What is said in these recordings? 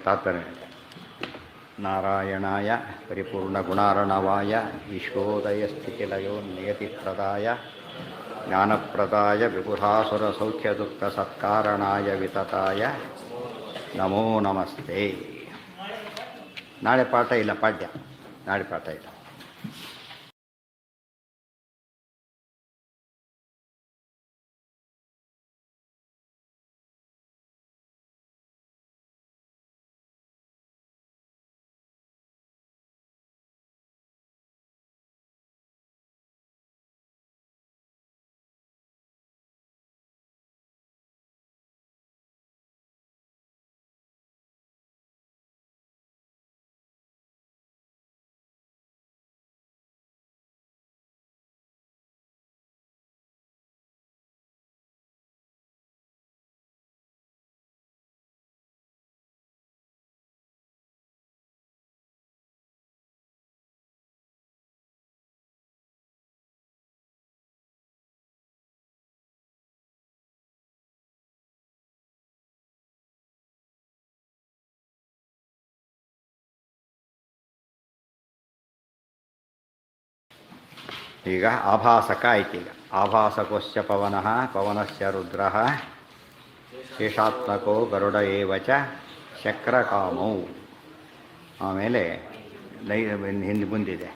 ತಾತ್ಪರ್ಯ ನಾರಾಯಣಾಯ ಪರಿಪೂರ್ಣಗುಣಾರ್ಣವಾಯ ಈಶೋದಯಸ್ಥಿತಿಲಯೋ ನಿಯತಿಪ್ರದಾಯ ಜ್ಞಾನಪ್ರದಾಯ ವಿಬುಧಾಸುರಸೌಖ್ಯದುಃಖಸತ್ಕಾರಣಾಯ ವಿತತಾಯ ನಮೋ ನಮಸ್ತೆ. ನಾಳೆ ಪಾಠ ಇಲ್ಲ, ಪಾಠ್ಯ ನಾಳೆ ಪಾಠ ಇಲ್ಲ. ಈಗ ಆಭಾಸಕ ಐತಿ. ಈಗ ಆಭಾಸಕೋಶ್ಚ ಪವನಃ ಪವನಸ್ಯ ರುದ್ರಃ ಶೇಷಾತ್ಮಕೋ ಗರುಡ ಏವಚ ಶಕ್ರಕಾಮೌ. ಆಮೇಲೆ ಹಿಂದೆ ಮುಂದಿದೆ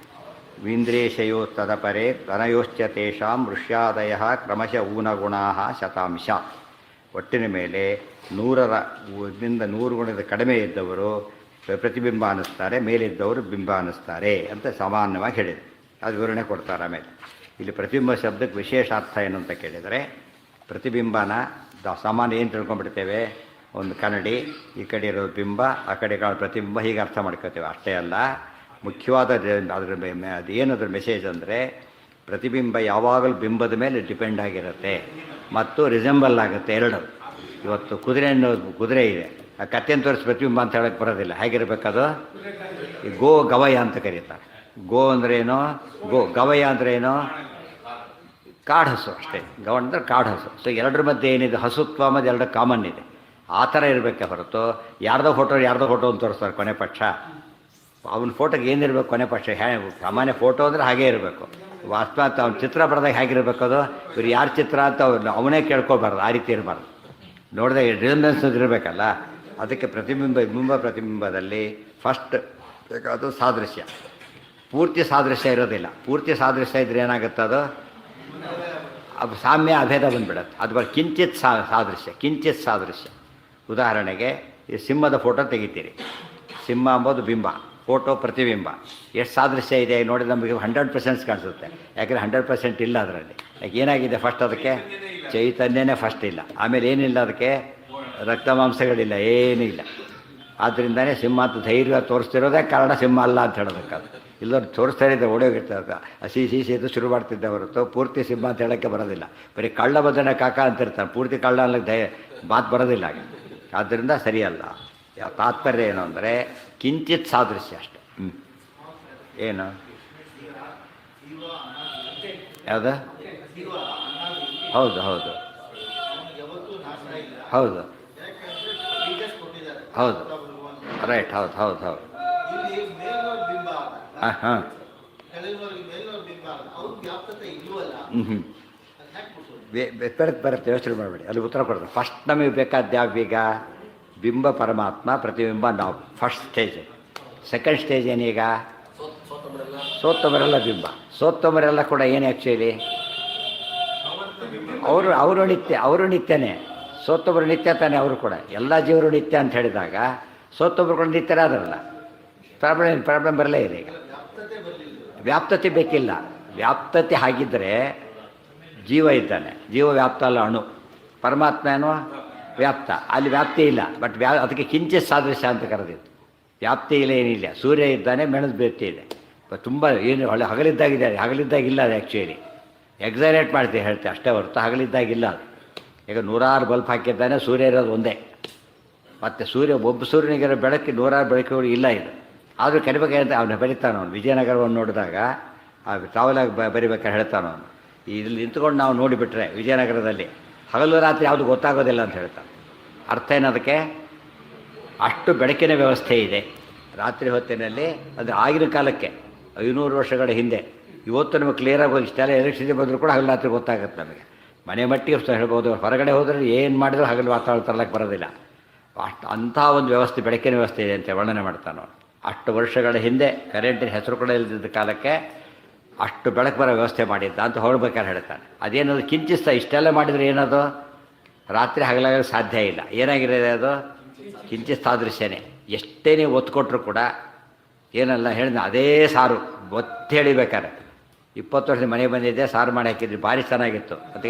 ವೀಂದ್ರೇಶಯೋ ತದಪರೆ ತನಯೋಶ್ಚ ತೇಷಾಂ ಋಷ್ಯಾದಯ ಕ್ರಮಶಃ ಊನಗುಣಾಃ ಶತಾಂಶ. ಒಟ್ಟಿನ ಮೇಲೆ 100ರಿಂದ 100 ಗುಣದ ಕಡಿಮೆ ಇದ್ದವರು ಪ್ರತಿಬಿಂಬ ಅನ್ನಿಸ್ತಾರೆ, ಮೇಲಿದ್ದವರು ಬಿಂಬ ಅನ್ನಿಸ್ತಾರೆ ಅಂತ ಸಾಮಾನ್ಯವಾಗಿ ಹೇಳಿದೆ. ಅದು ವಿವರಣೆ ಕೊಡ್ತಾರೆ. ಆಮೇಲೆ ಇಲ್ಲಿ ಪ್ರತಿಬಿಂಬ ಶಬ್ದಕ್ಕೆ ವಿಶೇಷ ಅರ್ಥ ಏನು ಅಂತ ಕೇಳಿದರೆ, ಪ್ರತಿಬಿಂಬನ ಸಾಮಾನ್ಯ ಏನು ತಿಳ್ಕೊಂಡ್ಬಿಡ್ತೇವೆ, ಒಂದು ಕನ್ನಡಿ ಈ ಕಡೆ ಇರೋದು ಬಿಂಬ, ಆ ಕಡೆ ಕಾಣೋ ಪ್ರತಿಬಿಂಬ, ಹೀಗೆ ಅರ್ಥ ಮಾಡ್ಕೋತೇವೆ. ಅಷ್ಟೇ ಅಲ್ಲ, ಮುಖ್ಯವಾದ ಅದೇನದ್ರ ಮೆಸೇಜ್ ಅಂದರೆ, ಪ್ರತಿಬಿಂಬ ಯಾವಾಗಲೂ ಬಿಂಬದ ಮೇಲೆ ಡಿಪೆಂಡ್ ಆಗಿರುತ್ತೆ ಮತ್ತು ರಿಸೆಂಬಲ್ ಆಗುತ್ತೆ ಎರಡು. ಇವತ್ತು ಕುದುರೆ ಇದೆ, ಆ ಕತ್ತೆಯನ್ನು ತೋರಿಸಿ ಪ್ರತಿಬಿಂಬ ಅಂತ ಹೇಳೋಕ್ಕೆ ಬರೋದಿಲ್ಲ. ಹೇಗಿರಬೇಕದು? ಈ ಗವಯ ಅಂತ ಕರೀತಾರೆ. ಗೋ ಅಂದ್ರೇನು, ಗವಯ ಅಂದ್ರೇನು, ಕಾಡು ಹಸು. ಅಷ್ಟೇ, ಗವ ಅಂದರೆ ಕಾಡು ಹಸು. ಸೊ ಎರಡರ ಮಧ್ಯೆ ಏನಿದೆ, ಹಸುತ್ವ ಮತ್ತು ಎರಡು ಕಾಮನ್ ಇದೆ. ಆ ಥರ ಇರಬೇಕೆ ಹೊರತು ಯಾರ್ದೋ ಫೋಟೋ ಅಂತ ತೋರಿಸ್ತಾರೆ ಕೊನೆ ಪಕ್ಷ. ಅವನ ಫೋಟೋಗೆ ಏನಿರಬೇಕು ಕೊನೆ ಪಕ್ಷ? ಸಾಮಾನ್ಯ ಫೋಟೋ ಅಂದರೆ ಹಾಗೇ ಇರಬೇಕು. ವಾಸ್ತವ ಅವ್ನ ಚಿತ್ರ ಬರೆದಾಗ ಹೇಗಿರಬೇಕು ಅದು? ಇವ್ರು ಯಾರ ಚಿತ್ರ ಅಂತ ಅವನೇ ಕೇಳ್ಕೊಬಾರ್ದು, ಆ ರೀತಿ ಇರಬಾರ್ದು. ನೋಡಿದಾಗ ರಿಸೆಂಬೆನ್ಸ್ ಇರಬೇಕಲ್ಲ. ಅದಕ್ಕೆ ಪ್ರತಿಬಿಂಬದಲ್ಲಿ ಫಸ್ಟ್ ಬೇಕಾದು ಸಾದೃಶ್ಯ. ಪೂರ್ತಿ ಸಾದೃಶ್ಯ ಇರೋದಿಲ್ಲ. ಪೂರ್ತಿ ಸಾದೃಶ್ಯ ಇದ್ರೆ ಏನಾಗುತ್ತೆ, ಅದು ಸಾಮ್ಯ ಅಭೇದ ಬಂದುಬಿಡುತ್ತೆ. ಅದು ಬರೀ ಕಿಂಚಿತ್ ಸಾದೃಶ್ಯ. ಉದಾಹರಣೆಗೆ ಈ ಸಿಂಹದ ಫೋಟೋ ತೆಗಿತೀರಿ. ಸಿಂಹ ಅಂಬೋದು ಬಿಂಬ, ಫೋಟೋ ಪ್ರತಿಬಿಂಬ. ಎಷ್ಟು ಸಾದೃಶ್ಯ ಇದೆ ನೋಡಿ, ನಮಗೆ 100% ಕಾಣಿಸುತ್ತೆ. ಯಾಕೆಂದರೆ 100% ಇಲ್ಲ ಅದರಲ್ಲಿ. ಯಾಕೆ ಏನಾಗಿದೆ, ಫಸ್ಟ್ ಅದಕ್ಕೆ ಚೈತನ್ಯನೇ ಫಸ್ಟ್ ಇಲ್ಲ. ಆಮೇಲೆ ಏನಿಲ್ಲ, ಅದಕ್ಕೆ ರಕ್ತ ಮಾಂಸಗಳಿಲ್ಲ, ಏನೂ ಇಲ್ಲ. ಆದ್ದರಿಂದನೇ ಸಿಂಹ ಅಂತ ಧೈರ್ಯ ತೋರಿಸ್ತಿರೋದೇ ಕಾರಣ ಸಿಂಹ ಅಲ್ಲ ಅಂತ ಹೇಳೋದಕ್ಕದು. ಇಲ್ಲವ್ರು ತೋರಿಸ್ತಾ ಇದ್ದೆ, ಓಡೋಗಿರ್ತಾರೆ. ಹಸಿ ಇದು ಶುರು ಮಾಡ್ತಿದ್ದೆ ಹೊರತು ಪೂರ್ತಿ ಸಿಂಹ ಅಂತ ಹೇಳೋಕ್ಕೆ ಬರೋದಿಲ್ಲ. ಬರೀ ಕಳ್ಳ ಬದನೆ ಕಾಕ ಅಂತಿರ್ತಾರೆ, ಪೂರ್ತಿ ಕಳ್ಳ ಅನ್ನೋಕ್ಕೆ ಮಾತು ಬರೋದಿಲ್ಲ. ಆದ್ದರಿಂದ ಸರಿಯಲ್ಲ. ತಾತ್ಪರ್ಯ ಏನು ಅಂದರೆ ಕಿಂಚಿತ್ ಸಾದೃಶ್ಯ ಅಷ್ಟೆ. ಏನು ಯಾವುದು? ಹೌದು ಹೌದು ಹೌದು ಹೌದು ರೈಟ್. ಹೌದು ಹೌದು ಹೌದು ಹಾಂ ಹಾಂ ಬರುತ್ತೆ. ಯೋಚನೆ ಮಾಡಬೇಡಿ, ಅಲ್ಲಿ ಉತ್ತರ ಕೊಡ್ತಾರೆ. ಫಸ್ಟ್ ನಮಗೆ ಬೇಕಾದ ಯಾವೀಗ ಬಿಂಬ ಪರಮಾತ್ಮ, ಪ್ರತಿಬಿಂಬ ನಾವು. First stage. ಸೆಕೆಂಡ್ ಸ್ಟೇಜ್ ಏನೀಗ? ಸೋತ್ತಮರೆಲ್ಲ ಬಿಂಬ. ಸೋತ್ತಮರೆಲ್ಲ ಕೂಡ ಏನು ಆ್ಯಕ್ಚುಲಿ ಅವರು ನಿತ್ಯನೇ. ಸೋತ್ತಮರು ನಿತ್ಯ ತಾನೆ. ಅವರು ಕೂಡ ಎಲ್ಲ ಜೀವರು ನಿತ್ಯ ಅಂತ ಹೇಳಿದಾಗ ಸೋತ್ತಮರು ಕೂಡ ನಿತ್ಯರಾದ್ರಲ್ಲ. ಪ್ರಾಬ್ಲಮ್ ಬರಲೇ ಇದೆ. ಈಗ ವ್ಯಾಪ್ತತೆ ಬೇಕಿಲ್ಲ. ವ್ಯಾಪ್ತತೆ ಹಾಗಿದ್ದರೆ ಜೀವ ಇದ್ದಾನೆ, ಜೀವ ವ್ಯಾಪ್ತ ಅಲ್ಲ, ಅಣು. ಪರಮಾತ್ಮ ಏನೋ ವ್ಯಾಪ್ತ, ಅಲ್ಲಿ ವ್ಯಾಪ್ತಿ ಇಲ್ಲ. ಬಟ್ ಅದಕ್ಕೆ ಕಿಂಚಿತ್ ಸಾದೃಶ್ಯ ಅಂತ ಕರೆದಿತ್ತು. ವ್ಯಾಪ್ತಿ ಇಲ್ಲ, ಏನಿಲ್ಲ. ಸೂರ್ಯ ಇದ್ದಾನೆ, ಮೆಣಸು ಬೇರ್ತಿ ಇದೆ. ತುಂಬ ಏನು ಹಗಲಿದ್ದಾಗಿದ್ದಾರೆ, ಹಗಲಿದ್ದಾಗಿಲ್ಲ. ಅದು ಆ್ಯಕ್ಚುಲಿ ಎಕ್ಸೈರೇಟ್ ಮಾಡ್ತೀವಿ ಹೇಳ್ತೀವಿ ಅಷ್ಟೇ ಹೊರತು ಹಗಲಿದ್ದಾಗಿಲ್ಲ ಅದು. ಈಗ 100 ಬಲ್ಪ್ ಹಾಕಿದ್ದಾನೆ, ಸೂರ್ಯ ಇರೋದು ಒಂದೇ. ಮತ್ತು ಒಬ್ಬ ಸೂರ್ಯನಿಗಿರೋ ಬೆಳಕು 100 ಬೆಳಕುಗಳು ಇಲ್ಲ. ಇದು ಆದರೂ ಕರಿಬೇಕಾದಂತ ಅವನು ಬರೀತಾನ. ಅವನು ವಿಜಯನಗರವನ್ನು ನೋಡಿದಾಗ ಟ್ರಾವೆಲಾಗಿ ಬರಿಬೇಕಾದ್ರೆ ಹೇಳ್ತಾನೆ ಅವನು, ಇಲ್ಲಿ ನಿಂತ್ಕೊಂಡು ನಾವು ನೋಡಿಬಿಟ್ರೆ ವಿಜಯನಗರದಲ್ಲಿ ಹಗಲು ರಾತ್ರಿ ಯಾವುದು ಗೊತ್ತಾಗೋದಿಲ್ಲ ಅಂತ ಹೇಳ್ತಾನೆ. ಅರ್ಥ ಏನದಕ್ಕೆ? ಅಷ್ಟು ಬೆಳಕಿನ ವ್ಯವಸ್ಥೆ ಇದೆ ರಾತ್ರಿ ಹೊತ್ತಿನಲ್ಲಿ. ಅಂದರೆ ಆಗಿನ ಕಾಲಕ್ಕೆ 500 ವರ್ಷಗಳ ಹಿಂದೆ. ಇವತ್ತು ನಮಗೆ ಕ್ಲಿಯರಾಗಿ ಇಷ್ಟೆಲ್ಲ ಎಲೆಕ್ಟ್ರಿಸಿಟಿ ಬಂದರೂ ಕೂಡ ಹಗಲು ರಾತ್ರಿ ಗೊತ್ತಾಗುತ್ತೆ ನಮಗೆ. ಮನೆ ಮಟ್ಟಿಗೆ ಹೇಳ್ಬೋದು, ಹೊರಗಡೆ ಹೋದರೆ ಏನು ಮಾಡಿದರೂ ಹಗಲು ವಾತಾವರಣ ತರಲಿಕ್ಕೆ ಬರೋದಿಲ್ಲ. ಅಷ್ಟು ಅಂಥ ಒಂದು ವ್ಯವಸ್ಥೆ, ಬೆಳಕಿನ ವ್ಯವಸ್ಥೆ ಇದೆ ಅಂತ ವರ್ಣನೆ ಮಾಡ್ತಾನೆ. ಅಷ್ಟು ವರ್ಷಗಳ ಹಿಂದೆ ಕರೆಂಟಿನ ಹೆಸರು ಕೂಡ ಇಲ್ಲದಿದ್ದ ಕಾಲಕ್ಕೆ ಅಷ್ಟು ಬೆಳಕು ಬರೋ ವ್ಯವಸ್ಥೆ ಮಾಡಿದ್ದ ಅಂತ ಹೊರಡ್ಬೇಕಾದ್ರೆ ಹೇಳ್ತಾನೆ. ಅದೇನದು ಕಿಂಚಿಸ್ತ ಇಷ್ಟೆಲ್ಲ ಮಾಡಿದರೆ ಏನದು ರಾತ್ರಿ ಹಗಲಾಗಲು ಸಾಧ್ಯ ಇಲ್ಲ. ಏನಾಗಿರೋದೆ ಅದು ಕಿಂಚಿತ್ ಸಾದೃಶ್ಯನೇ. ಎಷ್ಟೇ ನೀವು ಒತ್ತು ಕೊಟ್ಟರು ಕೂಡ ಏನಲ್ಲ ಹೇಳಿದ ಅದೇ ಸಾರು ಒತ್ತು ಹೇಳಿಬೇಕಾರೆ. 20 ವರ್ಷದ ಮನೆಗೆ ಬಂದಿದ್ದೆ, ಸಾರು ಮಾಡಿ ಹಾಕಿದ್ರಿ, ಭಾರಿ ಚೆನ್ನಾಗಿತ್ತು,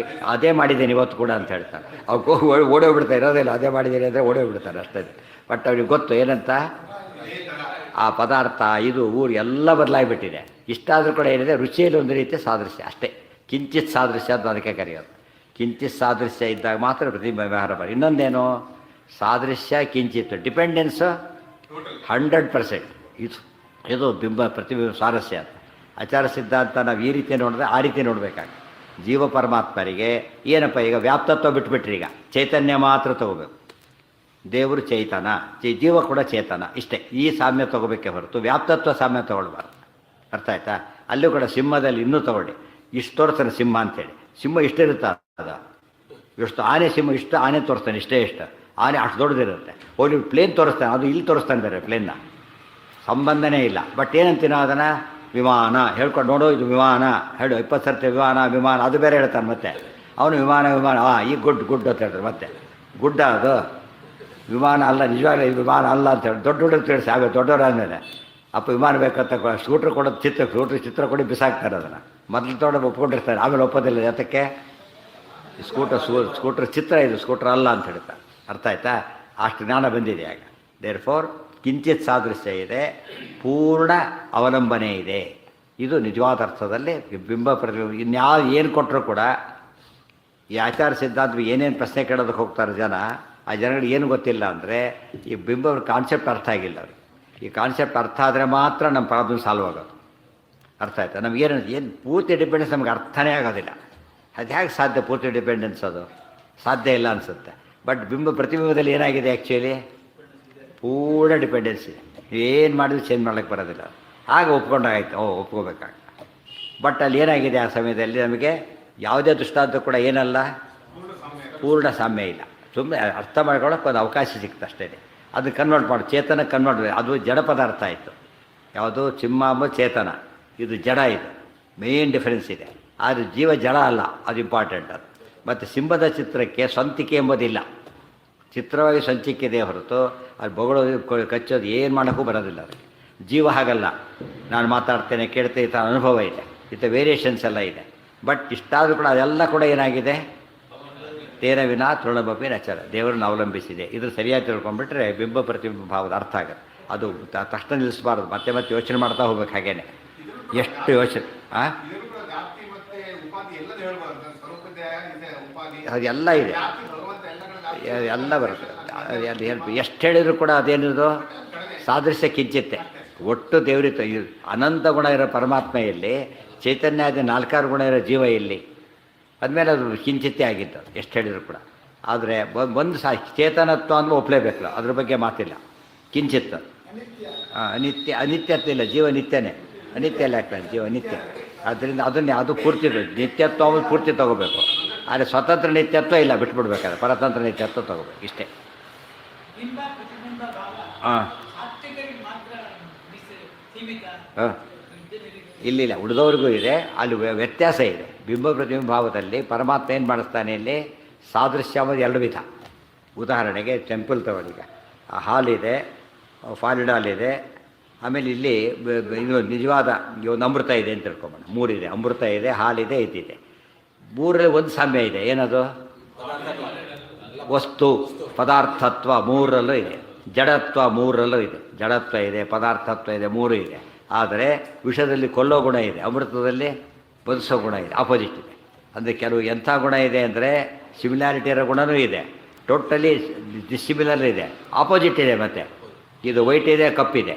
ಅದೇ ಮಾಡಿದ್ದೇನೆ ಇವತ್ತು ಕೂಡ ಅಂತ ಹೇಳ್ತಾರೆ. ಅವ್ರು ಓಡೋಗ್ಬಿಡ್ತಾರೆ, ಇರೋದಿಲ್ಲ ಅದೇ ಮಾಡಿದ್ದೀನಿ ಅಂದರೆ ಓಡೋಗ್ಬಿಡ್ತಾರೆ ಅಷ್ಟೇ. ಬಟ್ ಅವ್ರಿಗೆ ಗೊತ್ತು ಏನಂತ, ಆ ಪದಾರ್ಥ ಇದು ಊರು ಎಲ್ಲ ಬದಲಾಗಿಬಿಟ್ಟಿದೆ. ಇಷ್ಟಾದರೂ ಕೂಡ ಏನಿದೆ, ರುಚಿಯಲ್ಲಿ ಒಂದು ರೀತಿಯ ಸಾದೃಶ್ಯ ಅಷ್ಟೇ. ಕಿಂಚಿತ್ ಸಾದೃಶ್ಯ ಅಂತ ಅದಕ್ಕೆ ಕರೆಯೋದು. ಕಿಂಚಿತ್ ಸಾದೃಶ್ಯ ಇದ್ದಾಗ ಮಾತ್ರ ವ್ಯವಹಾರ ಬರ. ಇನ್ನೊಂದೇನು, ಸಾದೃಶ್ಯ ಕಿಂಚಿತ್, ಡಿಪೆಂಡೆನ್ಸು 100%. ಇದು ಬಿಂಬ ಪ್ರತಿಬಿಂಬ ಸಾರಸ್ಯ ಅಂತ. ಆಚಾರ ಸಿದ್ಧಾಂತ ನಾವು ಈ ರೀತಿ ನೋಡಿದ್ರೆ ಆ ರೀತಿ ನೋಡಬೇಕಾಗಿ. ಜೀವ ಪರಮಾತ್ಮರಿಗೆ ಏನಪ್ಪ, ಈಗ ವ್ಯಾಪ್ತತ್ವ ಬಿಟ್ಬಿಟ್ರಿ, ಈಗ ಚೈತನ್ಯ ಮಾತ್ರ ತಗೋಬೇಕು. ದೇವರು ಚೈತನ, ಜೀವ ಕೂಡ ಚೇತನ, ಇಷ್ಟೇ. ಈ ಸಾಮ್ಯ ತೊಗೋಬೇಕೇ ಹೊರತು ವ್ಯಾಪ್ತತ್ವ ಸಾಮ್ಯ ತೊಗೊಳ್ಬಾರ್ದು. ಅರ್ಥ ಆಯ್ತಾ? ಅಲ್ಲೂ ಕೂಡ ಸಿಂಹದಲ್ಲಿ ಇನ್ನೂ ತಗೊಳ್ಳಿ, ಇಷ್ಟು ತೋರಿಸ್ತಾನೆ ಸಿಂಹ ಅಂತೇಳಿ. ಸಿಂಹ ಇಷ್ಟಿರುತ್ತೆ, ಅದು ಎಷ್ಟು ಆನೆ, ಸಿಂಹ ಇಷ್ಟು ಆನೆ ತೋರಿಸ್ತಾನೆ, ಇಷ್ಟೇ ಇಷ್ಟು ಆನೆ ಅಷ್ಟು ದೊಡ್ಡದಿರುತ್ತೆ. ಹೋಗಿ ಪ್ಲೇನ್ ತೋರಿಸ್ತಾನೆ, ಅದು ಇಲ್ಲಿ ತೋರಿಸ್ತಾನೆ ಬೇರೆ, ಪ್ಲೇನ್ನ ಸಂಬಂಧನೇ ಇಲ್ಲ. ಬಟ್ ಏನಂತೀನೋ ಅದನ್ನು ವಿಮಾನ ಹೇಳ್ಕೊಂಡು, ನೋಡು ಇದು ವಿಮಾನ ಹೇಳು, 20 ಸರ್ತಿ ವಿಮಾನ ವಿಮಾನ ಅದು ಬೇರೆ ಹೇಳ್ತಾನೆ. ಮತ್ತೆ ಅವನು ವಿಮಾನ ವಿಮಾನ ಈ ಗುಡ್ ಅಂತ ಹೇಳ್ತಾರೆ. ಮತ್ತೆ ಗುಡ್ಡ ಅದು ವಿಮಾನ ಅಲ್ಲ, ನಿಜವಾಗ್ಲೂ ಇದು ವಿಮಾನ ಅಲ್ಲ ಅಂತ ಹೇಳಿ ದೊಡ್ಡ ಹುಡುಗ ತಿಳಿಸಿ ಆಗ ದೊಡ್ಡವರಾದಮೇಲೆ ಅಪ್ಪ ವಿಮಾನ ಬೇಕಂತ ಸ್ಕೂಟ್ರ್ ಕೊಡೋದು, ಚಿತ್ರ ಕೊಡಿ ಬಿಸಾಕ್ತಾರೆ ಅದನ್ನು. ಮೊದಲು ಒಪ್ಕೊಂಡಿರ್ತಾರೆ, ಆಮೇಲೆ ಒಪ್ಪೋದಿಲ್ಲ. ಯಾತಕ್ಕೆ? ಸ್ಕೂಟ್ರ್ ಚಿತ್ರ, ಇದು ಸ್ಕೂಟ್ರ್ ಅಲ್ಲ ಅಂತ ಹೇಳ್ತಾರೆ. ಅರ್ಥ ಆಯ್ತಾ? ಅಷ್ಟು ಜ್ಞಾನ ಬಂದಿದೆ ಆಗ. ದೇರ್ ಫೋರ್ ಕಿಂಚಿತ್ ಸಾದೃಶ್ಯ ಇದೆ, ಪೂರ್ಣ ಅವಲಂಬನೆ ಇದೆ. ಇದು ನಿಜವಾದ ಅರ್ಥದಲ್ಲಿ ಬಿಂಬ ಪ್ರತಿಬಿಂಬ. ಇನ್ಯಾವ ಏನು ಕೊಟ್ಟರು ಕೂಡ ಈ ಆಚಾರ ಸಿದ್ಧಾಂತ ಏನೇನು ಪ್ರಶ್ನೆ ಕೇಳೋದಕ್ಕೆ ಹೋಗ್ತಾರೆ ಜನ, ಆ ಜನಗಳಿಗೆ ಏನು ಗೊತ್ತಿಲ್ಲ ಅಂದರೆ ಈ ಬಿಂಬ ಕಾನ್ಸೆಪ್ಟ್ ಅರ್ಥ ಆಗಿಲ್ಲ ಅವ್ರಿಗೆ. ಈ ಕಾನ್ಸೆಪ್ಟ್ ಅರ್ಥ ಆದರೆ ಮಾತ್ರ ನಮ್ಮ ಪ್ರಾಬ್ಲಮ್ ಸಾಲ್ವ್ ಆಗೋದು. ಅರ್ಥ ಆಯ್ತಾ? ನಮಗೇನು ಪೂರ್ತಿ ಡಿಪೆಂಡೆನ್ಸ್ ನಮ್ಗೆ ಅರ್ಥನೇ ಆಗೋದಿಲ್ಲ. ಅದು ಹೇಗೆ ಸಾಧ್ಯ ಪೂರ್ತಿ ಡಿಪೆಂಡೆನ್ಸ್? ಅದು ಸಾಧ್ಯ ಇಲ್ಲ ಅನಿಸುತ್ತೆ. ಬಟ್ ಪ್ರತಿಬಿಂಬದಲ್ಲಿ ಏನಾಗಿದೆ ಆ್ಯಕ್ಚುಲಿ ಪೂರ್ಣ ಡಿಪೆಂಡೆನ್ಸ್ ಇದೆ. ಏನು ಮಾಡಿದ್ರು ಚೇಂಜ್ ಮಾಡ್ಲಿಕ್ಕೆ ಬರೋದಿಲ್ಲ. ಆಗ ಒಪ್ಕೊಂಡಾಗಾಯ್ತು, ಒಪ್ಕೋಬೇಕಾಗ. ಬಟ್ ಅಲ್ಲಿ ಏನಾಗಿದೆ ಆ ಸಮಯದಲ್ಲಿ ನಮಗೆ ಯಾವುದೇ ದೃಷ್ಟಾಂತ ಕೂಡ ಏನಲ್ಲ, ಪೂರ್ಣ ಸಾಮ್ಯ ಇಲ್ಲ. ಸುಮ್ಮನೆ ಅರ್ಥ ಮಾಡ್ಕೊಳ್ಳೋಕೆ ಒಂದು ಅವಕಾಶ ಸಿಕ್ತು ಅಷ್ಟೇ. ಅದು ಕನ್ವರ್ಟ್ ಮಾಡಿ ಚೇತನ ಕನ್ವರ್ಟ್, ಅದು ಜಡ ಪದಾರ್ಥ ಆಯಿತು. ಯಾವುದು ಚಿಮ್ಮಾಂಬ ಚೇತನ, ಇದು ಜಡ. ಇದು ಮೇನ್ ಡಿಫರೆನ್ಸ್ ಇದೆ. ಆದರೆ ಜೀವ ಜಡ ಅಲ್ಲ, ಅದು ಇಂಪಾರ್ಟೆಂಟ್. ಅದು ಮತ್ತು ಸಿಂಹದ ಚಿತ್ರಕ್ಕೆ ಸ್ವಂತಿಕೆ ಎಂಬುದಿಲ್ಲ. ಚಿತ್ರವಾಗಿ ಸಂಚಿಕ್ಕಿದೆ ಹೊರತು ಅದು ಬೊಗಳೋದು ಕಚ್ಚೋದು ಏನು ಮಾಡೋಕ್ಕೂ ಬರೋದಿಲ್ಲ ಅದಕ್ಕೆ. ಜೀವ ಹಾಗಲ್ಲ, ನಾನು ಮಾತಾಡ್ತೇನೆ ಕೇಳ್ತೇನೆ, ಈ ಥರ ಅನುಭವ ಇದೆ, ಈ ಥರ ವೇರಿಯೇಷನ್ಸ್ ಎಲ್ಲ ಇದೆ. ಬಟ್ ಇಷ್ಟಾದರೂ ಕೂಡ ಅದೆಲ್ಲ ಕೂಡ ಏನಾಗಿದೆ, ತೇನ ವಿನಾ ತೃಣಭಪಿ ನಚರ, ದೇವರನ್ನು ಅವಲಂಬಿಸಿದೆ. ಇದು ಸರಿಯಾಗಿ ತಿಳ್ಕೊಂಡ್ಬಿಟ್ರೆ ಬಿಂಬ ಪ್ರತಿಬಿಂಬ ಭಾವದ ಅರ್ಥ ಆಗುತ್ತೆ. ಅದು ತಕ್ಷಣ ನಿಲ್ಲಿಸಬಾರ್ದು, ಮತ್ತೆ ಮತ್ತೆ ಯೋಚನೆ ಮಾಡ್ತಾ ಹೋಗ್ಬೇಕು. ಹಾಗೇನೆ ಎಷ್ಟು ಯೋಚನೆ ಅದೆಲ್ಲ ಇದೆ, ಎಲ್ಲ ಬರುತ್ತೆ. ಎಷ್ಟು ಹೇಳಿದ್ರು ಕೂಡ ಅದೇನಿದು ಸಾದೃಶ್ಯ ಕಿಂಚಿತ್ತೆ. ಒಟ್ಟು ದೇವರಿತ ಅನಂತ ಗುಣ ಇರೋ ಪರಮಾತ್ಮೆಯಲ್ಲಿ ಚೈತನ್ಯ ಆದ 4 ಗುಣ ಇರೋ ಜೀವ ಇಲ್ಲಿ ಅದ್ಮೇಲೆ ಅದು ಕಿಂಚಿತ್ತೇ ಆಗಿತ್ತು ಎಷ್ಟು ಹೇಳಿದ್ರು ಕೂಡ. ಆದರೆ ಒಂದು ಚೇತನತ್ವ ಅಂದ್ರೆ ಒಪ್ಪಲೇಬೇಕಲ್ಲ, ಅದ್ರ ಬಗ್ಗೆ ಮಾತಿಲ್ಲ. ಕಿಂಚಿತ್ತು ಅನಿತ್ಯತ್ವ ಇಲ್ಲ, ಜೀವ ನಿತ್ಯನೇ. ಅನಿತ್ಯ ಎಲ್ಲ ಆಗ್ತದೆ, ಜೀವ ನಿತ್ಯ. ಆದ್ದರಿಂದ ಅದನ್ನೇ ಅದು ಪೂರ್ತಿ ನಿತ್ಯತ್ವ ಪೂರ್ತಿ ತೊಗೋಬೇಕು. ಆದರೆ ಸ್ವತಂತ್ರ ನಿತ್ಯತ್ವ ಇಲ್ಲ, ಬಿಟ್ಬಿಡ್ಬೇಕಾದ್ರೆ ಪರತಂತ್ರ ನಿತ್ಯತ್ವ ತೊಗೋಬೇಕು, ಇಷ್ಟೇ. ಹಾಂ ಇಲ್ಲಿಲ್ಲ, ಉಳಿದವ್ರಿಗೂ ಇದೆ. ಅಲ್ಲಿ ವ್ಯತ್ಯಾಸ ಇದೆ. ಬಿಂಬ ಪ್ರತಿಬಿಂಬ ಭಾವದಲ್ಲಿ ಪರಮಾತ್ಮ ಏನು ಮಾಡಿಸ್ತಾನೆ, ಇಲ್ಲಿ ಸಾದೃಶ್ಯ ಅನ್ನೋದು 2 ವಿಧ. ಉದಾಹರಣೆಗೆ ಟೆಂಪಲ್ ತಗೊಳ್ಳಿಗ ಹಾಲಿದೆ, ಫಾಲಿಡಾಲ್ ಇದೆ, ಆಮೇಲೆ ಇಲ್ಲಿ ಇದು ನಿಜವಾದ ಒಂದು ಅಮೃತ ಇದೆ ಅಂತ ತಿಳ್ಕೊಂಬೋಣ. 3 ಇದೆ, ಅಮೃತ ಇದೆ, ಹಾಲಿದೆ, ಇದಿದೆ. 3ರಲ್ಲಿ ಒಂದು ಸಾಮ್ಯ ಇದೆ. ಏನದು? ವಸ್ತು ಪದಾರ್ಥತ್ವ 3ರಲ್ಲೂ ಇದೆ, ಜಡತ್ವ 3ರಲ್ಲೂ ಇದೆ. ಜಡತ್ವ ಇದೆ, ಪದಾರ್ಥತ್ವ ಇದೆ, 3 ಇದೆ. ಆದರೆ ವಿಷದಲ್ಲಿ ಕೊಲ್ಲೋ ಗುಣ ಇದೆ, ಅಮೃತದಲ್ಲಿ ಬದುಸೋ ಗುಣ ಇದೆ, ಆಪೋಸಿಟ್ ಇದೆ. ಅಂದರೆ ಕೆಲವು ಎಂಥ ಗುಣ ಇದೆ ಅಂದರೆ ಸಿಮಿಲಾರಿಟಿ ಇರೋ ಗುಣವೂ ಇದೆ, ಟೋಟಲಿ ಡಿಸ್ಸಿಮಿಲರ್ ಇದೆ, ಆಪೋಸಿಟ್ ಇದೆ. ಮತ್ತು ಇದು ವೈಟ್ ಇದೆ, ಕಪ್ಪಿದೆ,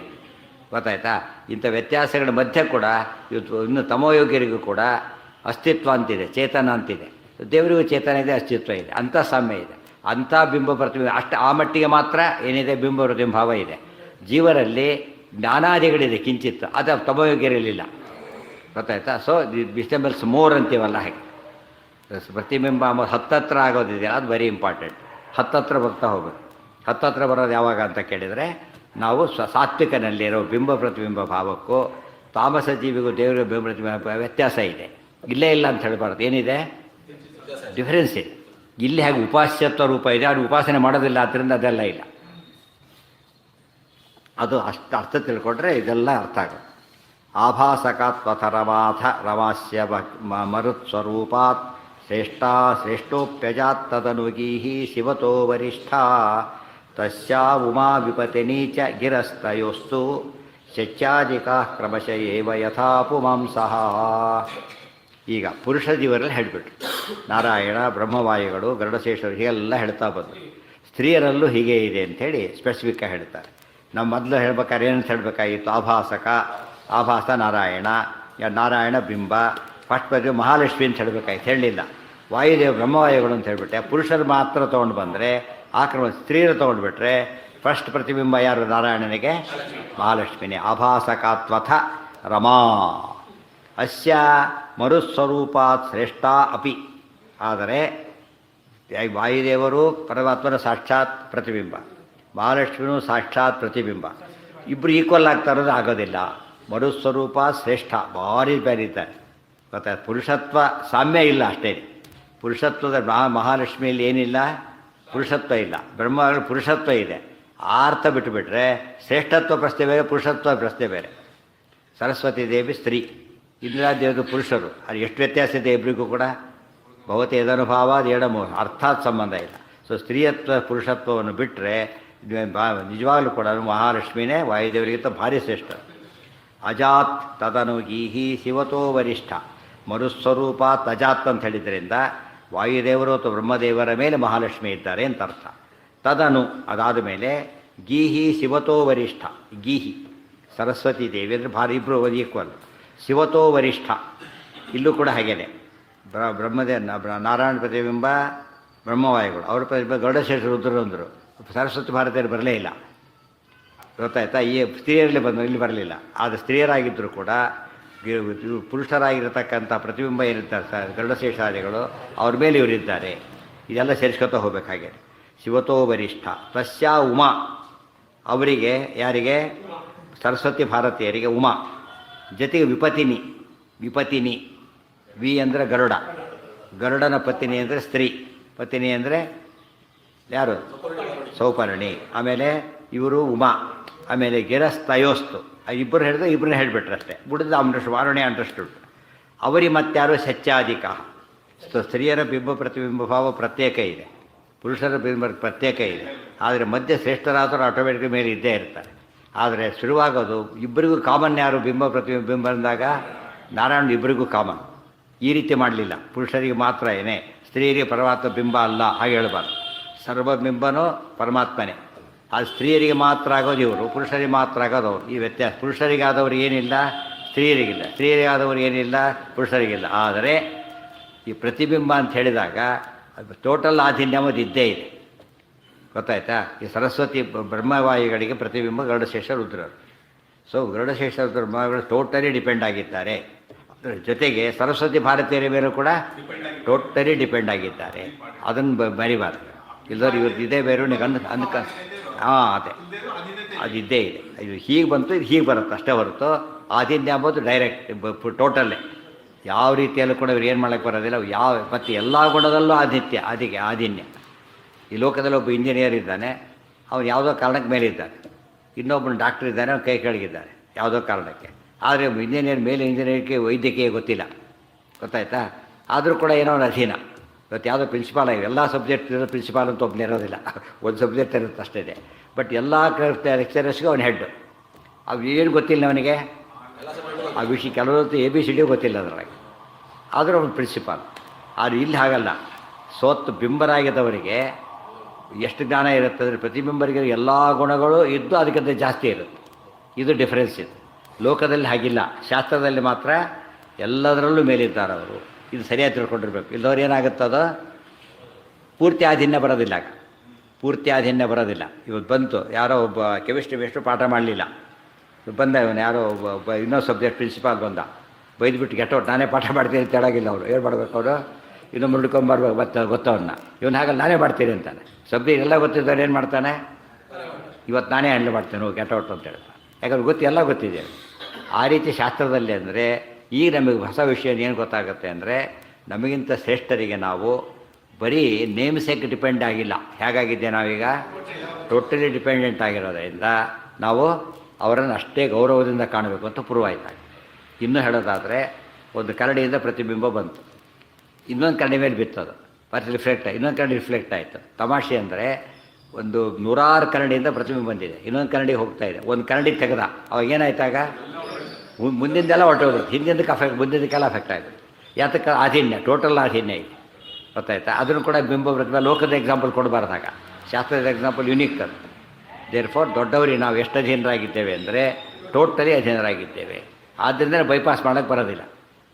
ಗೊತ್ತಾಯ್ತಾ? ಇಂಥ ವ್ಯತ್ಯಾಸಗಳ ಮಧ್ಯೆ ಕೂಡ ಇವತ್ತು ಇನ್ನು ತಮೋಯೋಗ್ಯರಿಗೂ ಕೂಡ ಅಸ್ತಿತ್ವ ಅಂತಿದೆ, ಚೇತನ ಅಂತಿದೆ. ದೇವರಿಗೂ ಚೇತನ ಇದೆ, ಅಸ್ತಿತ್ವ ಇದೆ, ಅಂಥ ಸಾಮ್ಯ ಇದೆ. ಅಂಥ ಬಿಂಬ ಪ್ರತಿಬಿಂಬ ಅಷ್ಟು ಆ ಮಟ್ಟಿಗೆ ಮಾತ್ರ ಏನಿದೆ ಬಿಂಬ ಪ್ರತಿಬಿಂಬ ಭಾವ ಇದೆ. ಜೀವರಲ್ಲಿ ಜ್ಞಾನಾದಿಗಳಿದೆ ಕಿಂಚಿತ್, ಅದು ತಮೋಯೋಗ್ಯರಲಿಲ್ಲ. ಗೊತ್ತಾಯ್ತಾ? ಸೊ ರಿಸೆಂಬಲ್ಸ್ ಮೋರ್ ಅಂತೀವಲ್ಲ ಹಾಗೆ. ಪ್ರತಿಬಿಂಬ ಹತ್ತತ್ರ ಆಗೋದಿದೆಯಲ್ಲ, ಅದು ವೆರಿ ಇಂಪಾರ್ಟೆಂಟ್. ಹತ್ತತ್ರ ಬರ್ತಾ ಹೋಗೋದು. ಹತ್ತತ್ರ ಬರೋದು ಯಾವಾಗ ಅಂತ ಕೇಳಿದರೆ, ನಾವು ಸಾತ್ವಿಕನಲ್ಲಿರೋ ಬಿಂಬ ಪ್ರತಿಬಿಂಬ ಭಾವಕ್ಕೂ ತಾಮಸ ಜೀವಿಗೂ ದೇವರ ಬಿಂಬ ಪ್ರತಿಬಿಂಬ ವ್ಯತ್ಯಾಸ ಇದೆ. ಇಲ್ಲೇ ಇಲ್ಲ ಅಂತ ಹೇಳಬಾರ್ದು. ಏನಿದೆ? ಡಿಫರೆನ್ಸ್ ಇದೆ. ಇಲ್ಲಿ ಹಾಗೆ ಉಪಾಸ್ಯತ್ವ ರೂಪ ಇದೆ, ಅದು ಉಪಾಸನೆ ಮಾಡೋದಿಲ್ಲ, ಆದ್ದರಿಂದ ಅದೆಲ್ಲ ಇಲ್ಲ. ಅದು ಅಷ್ಟು ಅರ್ಥ ತಿಳ್ಕೊಂಡ್ರೆ ಇದೆಲ್ಲ ಅರ್ಥ ಆಗೋದು. ಆಭಾಸಕಾತ್ವಥ ರಮಾಸ್ಯ ಮರುತ್ಸ್ವರೂಪಾತ್ ಶ್ರೇಷ್ಠೋಪ್ಯಜಾತ್ ತದನುಗೀಹಿ ಶಿವತೋ ವರಿಷ್ಠ ತಸ್ಯಾ ಉಮಾ ವಿಪತಿನಿ ಚ ಗಿರಸ್ತಯೋಸ್ತು ಶಚ್ಯಾದಿಕಾ ಕ್ರಮಶ ಏವ ಯಥಾ ಪುಮಾಂಸಃ. ಈಗ ಪುರುಷ ಜೀವರಲ್ಲಿ ಹೇಳಿಬಿಟ್ರು. ನಾರಾಯಣ, ಬ್ರಹ್ಮವಾಯುಗಳು, ಗರುಡಶೇಷರು ಹೀಗೆಲ್ಲ ಹೇಳ್ತಾ ಬಂದರು. ಸ್ತ್ರೀಯರಲ್ಲೂ ಹೀಗೆ ಇದೆ ಅಂಥೇಳಿ ಸ್ಪೆಸಿಫಿಕ್ಕಾಗಿ ಹೇಳ್ತಾರೆ. ನಾವು ಮೊದಲು ಹೇಳ್ಬೇಕಾದ್ರೆ ಏನಂತ ಹೇಳಬೇಕಾಗಿತ್ತು? ಆಭಾಸ ನಾರಾಯಣ, ನಾರಾಯಣ ಬಿಂಬ, ಫಸ್ಟ್ ಬಗ್ಗೆ ಮಹಾಲಕ್ಷ್ಮಿ ಅಂತ ಹೇಳಬೇಕಾಗಿತ್ತು, ಹೇಳಲಿಲ್ಲ. ವಾಯುದೇವ ಬ್ರಹ್ಮವಾಯುಗಳು ಅಂತ ಹೇಳಿಬಿಟ್ಟೆ. ಪುರುಷರು ಮಾತ್ರ ತೊಗೊಂಡು ಬಂದರೆ ಆಕ್ರಮ, ಸ್ತ್ರೀಯರು ತೊಗೊಂಡ್ಬಿಟ್ರೆ ಫಸ್ಟ್ ಪ್ರತಿಬಿಂಬ ಯಾರು? ನಾರಾಯಣನಿಗೆ ಮಹಾಲಕ್ಷ್ಮಿನೇ. ಆಭಾಸಕಾತ್ವಥ ರಮಾ ಅಸ್ಯ ಮರುಸ್ವರೂಪಾತ್ ಶ್ರೇಷ್ಠ ಅಪಿ. ಆದರೆ ವಾಯುದೇವರು ಪರಮಾತ್ಮನ ಸಾಕ್ಷಾತ್ ಪ್ರತಿಬಿಂಬ, ಮಹಾಲಕ್ಷ್ಮಿನೂ ಸಾಕ್ಷಾತ್ ಪ್ರತಿಬಿಂಬ. ಇಬ್ಬರು ಈಕ್ವಲ್ ಆಗ್ತಾ ಇರೋದು ಆಗೋದಿಲ್ಲ. ಮರುಸ್ವರೂಪ ಶ್ರೇಷ್ಠ, ಭಾರಿ ಬೇರಿದ್ದಾರೆ. ಗೊತ್ತಾಯ್ತು? ಪುರುಷತ್ವ ಸಾಮ್ಯ ಇಲ್ಲ ಅಷ್ಟೇ. ಪುರುಷತ್ವದ ಮಹಾಲಕ್ಷ್ಮಿಯಲ್ಲಿ ಏನಿಲ್ಲ? ಪುರುಷತ್ವ ಇಲ್ಲ. ಬ್ರಹ್ಮಗಳು ಪುರುಷತ್ವ ಇದೆ. ಆ ಅರ್ಥ ಬಿಟ್ಟುಬಿಟ್ರೆ ಶ್ರೇಷ್ಠತ್ವ ಪ್ರಶ್ನೆ ಬೇರೆ, ಪುರುಷತ್ವ ಪ್ರಶ್ನೆ ಬೇರೆ. ಸರಸ್ವತಿ ದೇವಿ ಸ್ತ್ರೀ, ಇಂದ್ರಾದೇವರು ಪುರುಷರು. ಅದು ಎಷ್ಟು ವ್ಯತ್ಯಾಸ ಇದೆ ಇಬ್ಬರಿಗೂ ಕೂಡ. ಭವತಿ ಯದನುಭಾವ ಎಡಮೋ ಅರ್ಥಾತ್ ಸಂಬಂಧ ಇಲ್ಲ. ಸೊ ಸ್ತ್ರೀಯತ್ವ ಪುರುಷತ್ವವನ್ನು ಬಿಟ್ಟರೆ ನಿಜವಾಗಲೂ ಕೂಡ ಮಹಾಲಕ್ಷ್ಮಿನೇ ವಾಯುದೇವರಿಗಿಂತ ಭಾರಿ ಶ್ರೇಷ್ಠ. ಅಜಾತ್ ತದನುಗೀಹಿ ಶಿವತೋ ವರಿಷ್ಠ. ಮರುಸ್ವರೂಪಾತ್ ಅಜಾತ್ ಅಂತ ಹೇಳಿದ್ರಿಂದ ವಾಯುದೇವರು ಅಥವಾ ಬ್ರಹ್ಮದೇವರ ಮೇಲೆ ಮಹಾಲಕ್ಷ್ಮಿ ಇದ್ದಾರೆ ಅಂತ ಅರ್ಥ. ತದನು ಅದಾದ ಮೇಲೆ ಗೀಹಿ ಶಿವತೋ ವರಿಷ್ಠ. ಗೀಹಿ ಸರಸ್ವತಿ ದೇವಿ ಅಂದರೆ ಭಾರಿ, ಇಬ್ಬರು ಈಕ್ವಲ್. ಶಿವತೋ ವರಿಷ್ಠ ಇಲ್ಲೂ ಕೂಡ ಹಾಗೇನೆ. ನಾರಾಯಣ ಪ್ರತಿಬಿಂಬ ಬ್ರಹ್ಮವಾಯುಗಳು, ಅವರ ಪ್ರತಿಬಿಂಬ ಗರುಡಶೇಷ ರುದ್ರರು ಅಂದರು. ಸರಸ್ವತಿ ಭಾರತೀಯರು ಬರಲೇ ಇಲ್ಲ. ಗೊತ್ತಾಯ್ತಾ? ಈ ಸ್ತ್ರೀಯರಲ್ಲಿ ಇಲ್ಲಿ ಬರಲಿಲ್ಲ. ಆದರೆ ಸ್ತ್ರೀಯರಾಗಿದ್ದರೂ ಕೂಡ ಪುರುಷರಾಗಿರತಕ್ಕಂಥ ಪ್ರತಿಬಿಂಬ ಏನಿರ್ತಾರೆ ಗರುಡಶೇಷಾದಿಗಳು, ಅವ್ರ ಮೇಲೆ ಇವರಿದ್ದಾರೆ. ಇದೆಲ್ಲ ಸೇರಿಸ್ಕೊತಾ ಹೋಗಬೇಕಾಗೆ. ಶಿವತೋ ವರಿಷ್ಠ ತಸ್ಯಾ ಉಮಾ, ಅವರಿಗೆ ಯಾರಿಗೆ? ಸರಸ್ವತಿ ಭಾರತೀಯರಿಗೆ ಉಮಾ. ಜೊತೆಗೆ ವಿಪತಿನಿ. ವಿ ಅಂದರೆ ಗರುಡ, ಗರುಡನ ಪತ್ನಿ ಅಂದರೆ ಸ್ತ್ರೀ, ಪತ್ನಿ ಅಂದರೆ ಯಾರು? ಸೌಪರ್ಣಿ. ಆಮೇಲೆ ಇವರು ಉಮಾ. ಆಮೇಲೆ ಗಿರಸ್ತಯೋಸ್ತು. ಇಬ್ಬರು ಹೇಳಿದ್ರೆ ಇಬ್ಬರನ್ನ ಹೇಳಿಬಿಟ್ರಷ್ಟೇ. ಬಿಡಿದ ವಾರುಣಿ ಅಂಡರ್ಸ್ಟುಡ್. ಅವರಿಗೆ ಮತ್ತಾರು ಶಚ್ಯಾಧಿಕ. ಸ್ತ್ರೀಯರ ಬಿಂಬ ಪ್ರತಿಬಿಂಬ ಭಾವ ಪ್ರತ್ಯೇಕ ಇದೆ, ಪುರುಷರ ಬಿಂಬ ಪ್ರತ್ಯೇಕ ಇದೆ. ಆದರೆ ಮಧ್ಯೆ ಶ್ರೇಷ್ಠರಾದರೂ ಆಟೋಮೆಟಿಕ್ ಮೇಲೆ ಇದ್ದೇ ಇರ್ತಾರೆ. ಆದರೆ ಶುರುವಾಗೋದು ಇಬ್ಬರಿಗೂ ಕಾಮನ್. ಯಾರು? ಬಿಂಬ ಪ್ರತಿಬಿಂಬ ಅಂದಾಗ ನಾರಾಯಣ ಇಬ್ಬರಿಗೂ ಕಾಮನ್. ಈ ರೀತಿ ಮಾಡಲಿಲ್ಲ. ಪುರುಷರಿಗೆ ಮಾತ್ರ ಏನೇ, ಸ್ತ್ರೀಯರಿಗೆ ಪರಮಾತ್ಮ ಬಿಂಬ ಅಲ್ಲ ಹಾಗೆ ಹೇಳಬಾರ್ದು. ಸರ್ವಬಿಂಬನೂ ಪರಮಾತ್ಮನೇ. ಅದು ಸ್ತ್ರೀಯರಿಗೆ ಮಾತ್ರ ಆಗೋದು ಇವರು, ಪುರುಷರಿಗೆ ಮಾತ್ರ ಆಗೋದು ಅವರು. ಈ ವ್ಯತ್ಯಾಸ. ಪುರುಷರಿಗಾದವ್ರಿಗೆ ಏನಿಲ್ಲ, ಸ್ತ್ರೀಯರಿಗಿಲ್ಲ. ಸ್ತ್ರೀಯರಿಗಾದವ್ರಿಗೆ ಏನಿಲ್ಲ, ಪುರುಷರಿಗಿಲ್ಲ. ಆದರೆ ಈ ಪ್ರತಿಬಿಂಬ ಅಂತ ಹೇಳಿದಾಗ ಅದು ಟೋಟಲ್ ಆಧೀನ್ಯಮದು ಇದ್ದೇ ಇದೆ. ಗೊತ್ತಾಯ್ತಾ? ಈ ಸರಸ್ವತಿ ಬ್ರಹ್ಮವಾಯುಗಳಿಗೆ ಪ್ರತಿಬಿಂಬ ಗರುಡಶೇಷ ರುದ್ರರು. ಸೊ ಗರುಡಶೇಷ ಬ್ರಹ್ಮಗಳು ಟೋಟಲಿ ಡಿಪೆಂಡ್ ಆಗಿದ್ದಾರೆ. ಅದರ ಜೊತೆಗೆ ಸರಸ್ವತಿ ಭಾರತೀಯರ ಮೇಲೂ ಕೂಡ ಟೋಟಲಿ ಡಿಪೆಂಡ್ ಆಗಿದ್ದಾರೆ. ಅದನ್ನು ಮರಿಬಾರ್ದು. ಇಲ್ಲದವ್ರು ಇವ್ರದ್ದು ಇದೇ ಬೇರೆ ಅನ್ಕ ಅದೇ ಅದು ಇದ್ದೇ ಇದೆ. ಇದು ಹೀಗೆ ಬಂತು, ಇದು ಹೀಗೆ ಬರುತ್ತೆ ಅಷ್ಟೇ ಹೊರತು ಆದಿನ್ಯ ಅಂಬೋದು ಡೈರೆಕ್ಟ್ ಟೋಟಲ್ಲೇ. ಯಾವ ರೀತಿಯಲ್ಲೂ ಕೂಡ ಇವ್ರು ಏನು ಮಾಡೋಕ್ಕೆ ಬರೋದಿಲ್ಲ. ಮತ್ತು ಎಲ್ಲ ಗುಣದಲ್ಲೂ ಆದಿನ್ಯ. ಈ ಲೋಕದಲ್ಲಿ ಒಬ್ಬ ಇಂಜಿನಿಯರ್ ಇದ್ದಾನೆ, ಅವನು ಯಾವುದೋ ಕಾರಣಕ್ಕೆ ಮೇಲೆ ಇದ್ದಾನೆ. ಇನ್ನೊಬ್ಬನು ಡಾಕ್ಟರ್ ಇದ್ದಾನೆ, ಅವನು ಕೈ ಕೆಳಗಿದ್ದಾನೆ ಯಾವುದೋ ಕಾರಣಕ್ಕೆ. ಆದರೆ ಇಂಜಿನಿಯರ್ ಮೇಲೆ ಇಂಜಿನಿಯರ್ಗೆ ವೈದ್ಯಕೀಯ ಗೊತ್ತಿಲ್ಲ. ಗೊತ್ತಾಯ್ತಾ? ಆದರೂ ಕೂಡ ಏನೋ ಒಂದು ಅಧೀನ. ಇವತ್ತು ಯಾವುದೋ ಪ್ರಿನ್ಸಿಪಾಲ್ ಆಗಿದೆ, ಎಲ್ಲ ಸಬ್ಜೆಕ್ಟ್ ಇರೋ ಪ್ರಿನ್ಸಿಪಾಲ್ ಅಂತ ಒಬ್ಬನೇ ಇರೋದಿಲ್ಲ, ಒಂದು ಸಬ್ಜೆಕ್ಟ್ ಇರುತ್ತೆ ಅಷ್ಟೇ ಇದೆ. ಬಟ್ ಎಲ್ಲ ಲೆಕ್ಚರರ್ಸ್ಗೂ ಅವನು ಹೆಡ್. ಅವು ಏನು ಗೊತ್ತಿಲ್ಲ ಅವನಿಗೆ ಆ ವಿಷಯ. ಕೆಲವೊಂದು ABCD ಗೊತ್ತಿಲ್ಲ ಅದರಾಗೆ, ಆದರೂ ಅವನು ಪ್ರಿನ್ಸಿಪಾಲ್. ಆದರೆ ಇಲ್ಲಿ ಹಾಗಲ್ಲ. ಸೋತ್ತು ಬಿಂಬರಾಗಿದ್ದವರಿಗೆ ಎಷ್ಟು ಜ್ಞಾನ ಇರುತ್ತೆ ಅಂದರೆ ಪ್ರತಿಬಿಂಬರಿಗೆ ಎಲ್ಲ ಗುಣಗಳು ಇದ್ದು ಅದಕ್ಕಿಂತ ಜಾಸ್ತಿ ಇರುತ್ತೆ. ಇದು ಡಿಫ್ರೆನ್ಸ್ ಇದು. ಲೋಕದಲ್ಲಿ ಹಾಗಿಲ್ಲ. ಶಾಸ್ತ್ರದಲ್ಲಿ ಮಾತ್ರ ಎಲ್ಲದರಲ್ಲೂ ಮೇಲಿದ್ದಾರೆ ಅವರು. ಇದು ಸರಿಯಾಗಿ ತಿಳ್ಕೊಂಡಿರ್ಬೇಕು. ಇಲ್ಲದವ್ರು ಏನಾಗುತ್ತದೋ ಪೂರ್ತಿ ಆಧೀನ್ಯ ಬರೋದಿಲ್ಲ. ಪೂರ್ತಿ ಆಧೀನ್ಯ ಬರೋದಿಲ್ಲ. ಇವತ್ತು ಬಂತು, ಯಾರೋ ಒಬ್ಬ ಕೆಮಿಸ್ಟ್ರಿ ಮೇಷ್ಟ್ರು ಪಾಠ ಮಾಡಲಿಲ್ಲ, ಬಂದ ಇವನು ಯಾರೋ ಒಬ್ಬ ಇನ್ನೊಂದು ಸಬ್ಜೆಕ್ಟ್ ಪ್ರಿನ್ಸಿಪಾಲ್ ಬಂದ, ಬೈದ್ಬಿಟ್ಟು ಗೆಟ್ಟೋಟ್ ನಾನೇ ಪಾಠ ಮಾಡ್ತೀನಿ ಅಂತ ಹೇಳಾಗಿಲ್ಲ ಅವರು. ಏನು ಮಾಡ್ಬೇಕು ಅವರು, ಇನ್ನೊಂದು ಹಿಡ್ಕೊಂಬರ್ಬೇಕು ಗೊತ್ತವನ್ನ. ಇವನು ಹಾಗಲ್ಲ ನಾನೇ ಮಾಡ್ತೀನಿ ಅಂತಾನೆ. ಸಬ್ಜೆಕ್ಟ್ ಎಲ್ಲ ಗೊತ್ತಿದ್ದಾರೆ, ಏನು ಮಾಡ್ತಾನೆ, ಇವತ್ತು ನಾನೇ ಹ್ಯಾಂಡಲ್ ಮಾಡ್ತೇನೆ ಹೋಗಿ ಗೆಟ್ಟೋಟ್ ಅಂತ ಹೇಳ್ತಾನೆ. ಯಾಕಂದ್ರೆ ಎಲ್ಲ ಗೊತ್ತಿದೆ. ಆ ರೀತಿ ಶಾಸ್ತ್ರದಲ್ಲಿ ಅಂದರೆ ಈಗ ನಮಗೆ ಹೊಸ ವಿಷಯ ಏನು ಗೊತ್ತಾಗುತ್ತೆ ಅಂದರೆ, ನಮಗಿಂತ ಶ್ರೇಷ್ಠರಿಗೆ ನಾವು ಬರೀ ನೇಮ್ ಸೇಕ್ ಡಿಪೆಂಡ್ ಆಗಿಲ್ಲ. ಹೇಗಾಗಿದ್ದೆ ನಾವೀಗ ಟೋಟಲಿ ಡಿಪೆಂಡೆಂಟ್ ಆಗಿರೋದ್ರಿಂದ ನಾವು ಅವರನ್ನು ಅಷ್ಟೇ ಗೌರವದಿಂದ ಕಾಣಬೇಕು ಅಂತ ಪ್ರೂವ್ ಆಯ್ತಾಗ. ಇನ್ನೂ ಹೇಳೋದಾದರೆ, ಒಂದು ಕರಡಿಯಿಂದ ಪ್ರತಿಬಿಂಬ ಬಂತು, ಇನ್ನೊಂದು ಕರಡಿ ಮೇಲೆ ಬಿತ್ತದು, ಮತ್ತೆ ರಿಫ್ಲೆಕ್ಟ್, ಇನ್ನೊಂದು ಕರಡಿ ರಿಫ್ಲೆಕ್ಟ್ ಆಯಿತು. ತಮಾಷೆ ಅಂದರೆ ಒಂದು 100 ಕರಡಿಯಿಂದ ಪ್ರತಿಬಿಂಬ ಬಂದಿದೆ, ಇನ್ನೊಂದು ಕರಡಿ ಹೋಗ್ತಾ ಇದೆ. ಒಂದು ಕರಡಿ ತೆಗೆದ, ಅವಾಗ ಏನಾಯ್ತಾಗ ಮುಂದಿಂದೆಲ್ಲ ಹೊರಟೋಗುತ್ತೆ, ಹಿಂದಿಂದಕ್ಕೆ ಮುಂದಿಂದಕ್ಕೆಲ್ಲ ಅಫೆಕ್ಟ್ ಆಗುತ್ತೆ. ಯಾತಕ್ಕೆ, ಆಧೀನ್ಯ, ಟೋಟಲ್ ಆಧೀನ್ಯ ಇದೆ, ಗೊತ್ತಾಯ್ತಾ. ಅದನ್ನು ಕೂಡ ಬಿಂಬ ಪ್ರತಿಭೆ ಲೋಕದ ಎಕ್ಸಾಂಪಲ್ ಕೊಡಬಾರ್ದಾಗ, ಶಾಸ್ತ್ರದ ಎಕ್ಸಾಂಪಲ್ ಯುನೀಕ್ ಅದು. ದೇರ್ ಫಾರ್ ದೊಡ್ಡವರಿಗೆ ನಾವು ಎಷ್ಟು ಅಧೀನರಾಗಿದ್ದೇವೆ ಅಂದರೆ ಟೋಟಲಿ ಅಧೀನರಾಗಿದ್ದೇವೆ. ಆದ್ದರಿಂದ ಬೈಪಾಸ್ ಮಾಡೋಕ್ಕೆ ಬರೋದಿಲ್ಲ.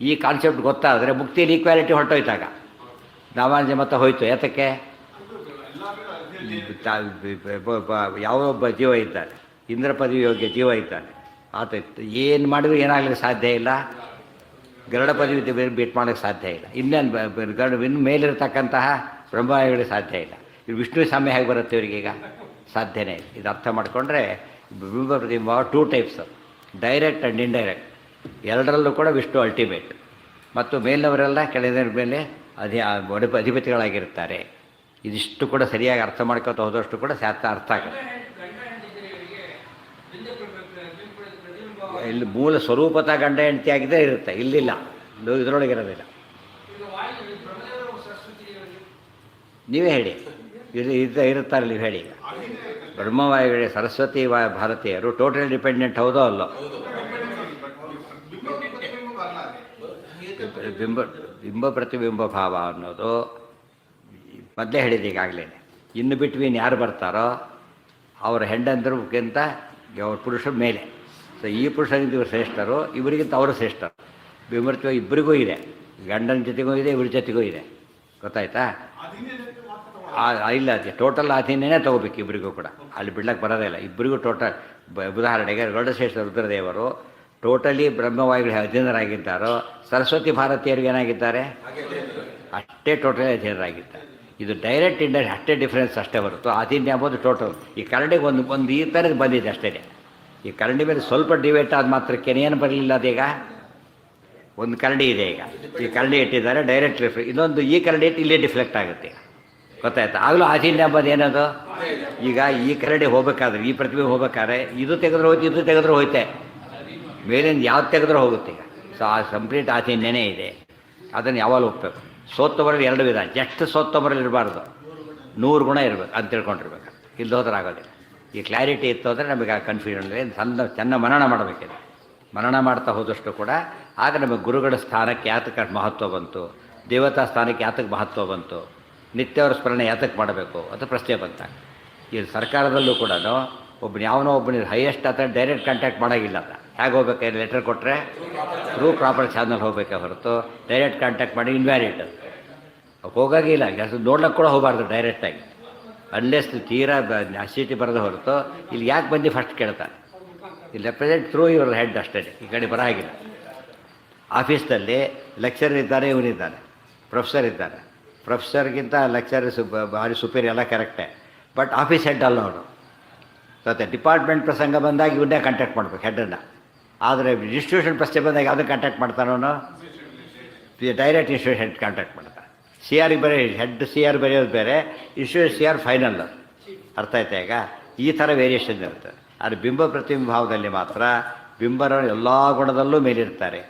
ಈ ಕಾನ್ಸೆಪ್ಟ್ ಗೊತ್ತಾದರೆ ಮುಕ್ತಿಯಲ್ಲಿ ಈಕ್ವಾಲಿಟಿ ಹೊರಟೋಯ್ತಾಗ ನಾವಾಂಜ ಮತ ಹೋಯ್ತು. ಯಾತಕ್ಕೆ, ಯಾವೊಬ್ಬ ಜೀವ ಇದ್ದಾನೆ, ಇಂದ್ರ ಪದವಿ ಯೋಗ್ಯ ಜೀವ ಇದ್ದಾನೆ, ಆತ ಏನು ಮಾಡಿದ್ರು ಏನಾಗಲಿಕ್ಕೆ ಸಾಧ್ಯ ಇಲ್ಲ, ಗರುಡ ಪದವಿ ಭೇಟ್ ಮಾಡೋಕ್ಕೆ ಸಾಧ್ಯ ಇಲ್ಲ. ಇನ್ನೇನು ಇನ್ನು ಮೇಲಿರ್ತಕ್ಕಂತಹ ಬ್ರಹ್ಮಗಳಿಗೆ ಸಾಧ್ಯ ಇಲ್ಲ. ಇದು ವಿಷ್ಣು ಸಾಮ್ಯ ಹೇಗೆ ಬರುತ್ತೆ ಇವರಿಗೀಗ, ಸಾಧ್ಯನೇ ಇಲ್ಲ. ಇದು ಅರ್ಥ ಮಾಡಿಕೊಂಡ್ರೆ ಬಿಂಬ ಪ್ರತಿಬಿಂಬ 2 ಟೈಪ್ಸ್, ಡೈರೆಕ್ಟ್ ಆ್ಯಂಡ್ ಇಂಡೈರೆಕ್ಟ್. ಎರಡರಲ್ಲೂ ಕೂಡ ವಿಷ್ಣು ಅಲ್ಟಿಮೇಟ್, ಮತ್ತು ಮೇಲಿನವರೆಲ್ಲ ಕೆಳಗಿನ ಮೇಲೆ ಅಧಿಪತಿಗಳಾಗಿರ್ತಾರೆ. ಇದಿಷ್ಟು ಕೂಡ ಸರಿಯಾಗಿ ಅರ್ಥ ಮಾಡ್ಕೊತ ಹೋದಷ್ಟು ಕೂಡ ಶಾಸ್ತ್ರ ಅರ್ಥ ಆಗುತ್ತೆ. ಇಲ್ಲಿ ಮೂಲ ಸ್ವರೂಪತ ಗಂಡ ಹೆಂಡತಿ ಆಗಿದ್ದರೆ ಇರುತ್ತೆ, ಇಲ್ಲಿಲ್ಲ, ಇದರೊಳಗಿರೋದಿಲ್ಲ. ನೀವೇ ಹೇಳಿ, ಇರುತ್ತಾರೆ ನೀವು ಹೇಳಿ. ಬ್ರಹ್ಮವಾಯುಗಳೇ ಸರಸ್ವತಿ ಭಾರತೀಯರು ಟೋಟಲ್ ಡಿಪೆಂಡೆಂಟ್ ಹೌದೋ ಅಲ್ಲೋ? ಬಿಂಬ ಪ್ರತಿಬಿಂಬ ಭಾವ ಅನ್ನೋದು ಮೊದಲೇ ಹೇಳಿದೆ ಈಗಾಗಲೇ. ಇನ್ನು ಬಿಟ್ವೀನ್ ಯಾರು ಬರ್ತಾರೋ ಅವರ ಹೆಂಡಂದ್ರಿಗಿಂತ ಅವ್ರ ಪುರುಷರ ಮೇಲೆ. ಸೊ ಈ ಪುರುಷನಿಂದ ಇವರು ಶ್ರೇಷ್ಠರು, ಇವರಿಗಿಂತ ಅವರು ಶ್ರೇಷ್ಠರು. ಬಿಂಬತ್ವ ಇಬ್ಬರಿಗೂ ಇದೆ, ಗಂಡನ ಜೊತೆಗೂ ಇದೆ, ಇವ್ರ ಜೊತೆಗೂ ಇದೆ, ಗೊತ್ತಾಯ್ತಾ. ಇಲ್ಲ, ಟೋಟಲ್ ಆಧೀನ್ಯನೇ ತೊಗೋಬೇಕು ಇಬ್ಬರಿಗೂ ಕೂಡ, ಅಲ್ಲಿ ಬಿಡ್ಲಕ್ಕೆ ಬರೋದೇ ಇಲ್ಲ. ಇಬ್ಬರಿಗೂ ಟೋಟಲ್. ಉದಾಹರಣೆಗೆ ಗರುಡಶ್ರೇಷ್ಠ ರುದ್ರದೇವರು ಟೋಟಲಿ ಬ್ರಹ್ಮವಾಯುಗಳು ಅಧೀನರಾಗಿದ್ದಾರೋ, ಸರಸ್ವತಿ ಭಾರತೀಯರಿಗೆ ಏನಾಗಿದ್ದಾರೆ ಅಷ್ಟೇ ಟೋಟಲಿ ಅಧೀನರಾಗಿದ್ದಾರೆ. ಇದು ಡೈರೆಕ್ಟ್ ಇಂಡೈರೆಕ್ಟ್ ಅಷ್ಟೇ ಡಿಫ್ರೆನ್ಸ್ ಅಷ್ಟೇ ಹೊರತು ಆಧೀನ್ಯ ಎಂಬುದು ಟೋಟಲ್. ಈ ಕರಡಿಗೆ ಒಂದು ಈ ಥರದ್ದು ಬಂದಿದೆ ಅಷ್ಟೇ. ಈ ಕರಡಿ ಮೇಲೆ ಸ್ವಲ್ಪ ಡಿವೇಟ್ ಆದ ಮಾತ್ರಕ್ಕೆ ಏನು ಬರಲಿಲ್ಲ. ಅದೀಗ ಒಂದು ಕರಡಿ ಇದೆ, ಈಗ ಈ ಕರಡಿ ಇಟ್ಟಿದ್ದಾರೆ ಡೈರೆಕ್ಟ್ ರಿಫ್ಲೆಕ್ಟ್, ಇನ್ನೊಂದು ಈ ಕರಡಿ ಇಟ್ಟು ಇಲ್ಲೇ ಡಿಫ್ಲೆಕ್ಟ್ ಆಗುತ್ತೆ, ಗೊತ್ತಾಯ್ತಾ. ಆಗಲೂ ಆಧೀನ್ಯ ಎಂಬುದು ಏನದು, ಈಗ ಈ ಕರಡಿ ಹೋಗ್ಬೇಕಾದ್ರೆ, ಈ ಪ್ರತಿಭೆ ಹೋಗ್ಬೇಕಾದ್ರೆ ಇದು ತೆಗೆದ್ರೆ ಹೋಯ್ತು, ಇದು ತೆಗೆದ್ರೆ ಹೋಯ್ತೆ, ಮೇಲಿಂದ ಯಾವ್ದು ತೆಗೆದ್ರೆ ಹೋಗುತ್ತೆ. ಈಗ ಸೊ ಆ ಕಂಪ್ಲೀಟ್ ಆಧೀನ್ಯನೇ ಇದೆ. ಅದನ್ನು ಯಾವಾಗ ಹೋಗ್ಬೇಕು. ಸೋತ್ತೊಂಬರಲ್ಲಿ 2 ವಿಧ, ಜಸ್ಟ್ ಸೋತ್ತೊಂಬರಲ್ಲಿ ಇರಬಾರ್ದು, 100 ಗುಣ ಇರಬೇಕು ಅಂತ ತಿಳ್ಕೊಂಡಿರ್ಬೇಕು. ಇಲ್ಲಿ ಹೋದ್ರೆ ಆಗೋದಿಲ್ಲ. ಈ ಕ್ಲಾರಿಟಿ ಇತ್ತು ಅಂದರೆ ನಮಗೆ ಆ ಕನ್ಫ್ಯೂಷನ್ ಚೆನ್ನ ಮನನ ಮಾಡಬೇಕಿದೆ. ಮನನ ಮಾಡ್ತಾ ಹೋದಷ್ಟು ಕೂಡ ಆಗ ನಮಗೆ ಗುರುಗಳ ಸ್ಥಾನಕ್ಕೆ ಯಾತಕ್ಕೆ ಮಹತ್ವ ಬಂತು, ದೇವತಾ ಸ್ಥಾನಕ್ಕೆ ಯಾತಕ್ಕೆ ಮಹತ್ವ ಬಂತು, ನಿತ್ಯವರ ಸ್ಮರಣೆ ಯಾತಕ್ಕೆ ಮಾಡಬೇಕು ಅಂತ ಪ್ರಶ್ನೆ ಬಂತ. ಈ ಸರ್ಕಾರದಲ್ಲೂ ಕೂಡ ಒಬ್ಬನು ಯಾವನೋ ಒಬ್ಬನಿಗೆ ಹೈಯೆಸ್ಟ್ ಅಥವಾ ಡೈರೆಕ್ಟ್ ಕಾಂಟ್ಯಾಕ್ಟ್ ಮಾಡೋಂಗಿಲ್ಲ. ಅಂತ ಹೇಗೆ ಹೋಗ್ಬೇಕು, ಲೆಟರ್ ಕೊಟ್ಟರೆ ಥ್ರೂ ಪ್ರಾಪರ್ ಚಾನಲ್ ಹೋಗಬೇಕೆ ಹೊರತು ಡೈರೆಕ್ಟ್ ಕಾಂಟ್ಯಾಕ್ಟ್ ಮಾಡಿ ಇನ್ವ್ಯಾಲಿಡ್ ಹೋಗೋಂಗಿಲ್ಲ. ನೋಡ್ಲಿಕ್ಕೆ ಕೂಡ ಹೋಗಬಾರ್ದು ಡೈರೆಕ್ಟಾಗಿ, ಅನ್ಲೆಸ್ ತೀರಾ ಅಸಿಟಿ ಬರೋದು ಹೊರತು. ಇಲ್ಲಿ ಯಾಕೆ ಬಂದು ಫಸ್ಟ್ ಕೇಳ್ತಾರೆ, ಇಲ್ಲಿ ರೆಪ್ರೆಸೆಂಟ್ ಥ್ರೂ ಇವ್ರ ಹೆಡ್ ಅಷ್ಟೇ, ಈ ಕಡೆ ಬರೋಂಗಿಲ್ಲ. ಆಫೀಸ್ನಲ್ಲಿ ಲೆಕ್ಚರರ್ ಇದ್ದಾರೆ, ಇವನಿದ್ದಾನೆ, ಪ್ರೊಫೆಸರ್ ಇದ್ದಾನೆ. ಪ್ರೊಫೆಸರ್ಗಿಂತ ಲೆಕ್ಚರ್ ಭಾರಿ ಸುಪೀರಿಯರ್ ಎಲ್ಲ ಕರೆಕ್ಟೇ, ಬಟ್ ಆಫೀಸ್ ಹೆಡ್ ಅಲ್ಲ ಅವನು. ಮತ್ತೆ ಡಿಪಾರ್ಟ್ಮೆಂಟ್ ಪ್ರಸಂಗ ಬಂದಾಗ ಇವನ್ನೇ ಕಾಂಟ್ಯಾಕ್ಟ್ ಮಾಡ್ಬೇಕು ಹೆಡ್ಡನ್ನು. ಆದರೆ ಇನ್ಸ್ಟಿಟ್ಯೂಷನ್ ಪ್ರಶ್ನೆ ಬಂದಾಗ ಯಾವುದನ್ನು ಕಾಂಟ್ಯಾಕ್ಟ್ ಮಾಡ್ತಾನವನು, ಡೈರೆಕ್ಟ್ ಇನ್ಸ್ಟಿಟ್ಯೂಷನ್ ಹೆಡ್ ಕಾಂಟ್ಯಾಕ್ಟ್ ಮಾಡ್ತಾನೆ. ಸಿ ಆರ್ಗೆ ಬೇರೆ ಹೆಡ್, ಸಿ ಆರ್ ಬರೆಯೋದು ಬೇರೆ, ಇನ್ಸ್ಟಿಟ್ಯೂಷನ್ ಸಿ ಆರ್ ಫೈನಲ್. ಅರ್ಥ ಆಯ್ತಾ. ಈಗ ಈ ಥರ ವೇರಿಯೇಷನ್ ಇರುತ್ತೆ. ಆದರೆ ಬಿಂಬ ಪ್ರತಿಬಿಂಬ ಭಾವದಲ್ಲಿ ಮಾತ್ರ ಬಿಂಬರ ಎಲ್ಲ ಗುಣದಲ್ಲೂ ಮೇಲಿರ್ತಾರೆ,